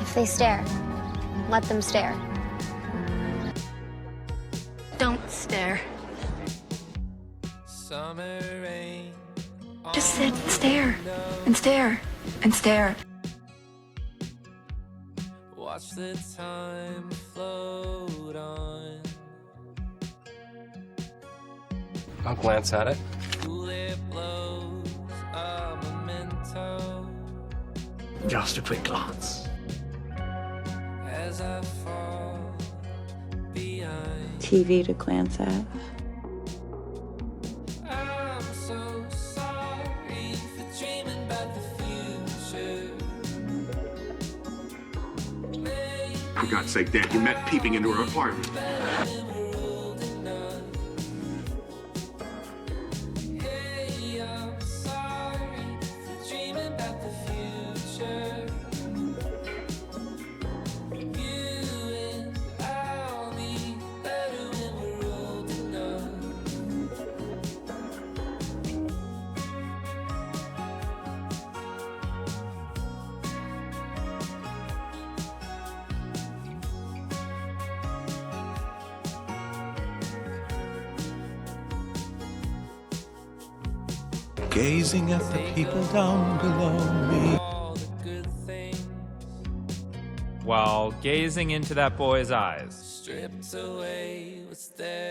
If they stare, let them stare. Don't stare. Just sit and stare, and stare, and stare. Watch the time float on. I'll glance at it. Just a quick glance. As I fall behind. TV to glance at. I'm so sorry for dreaming about the future. For God's sake, Dad, you met peeping into her apartment. Hey, I'm sorry for dreaming about the future. You and I'll be better when we're old enough. Gazing at the people down below me. All the good things While gazing into that boy's eyes. stripped away what's there.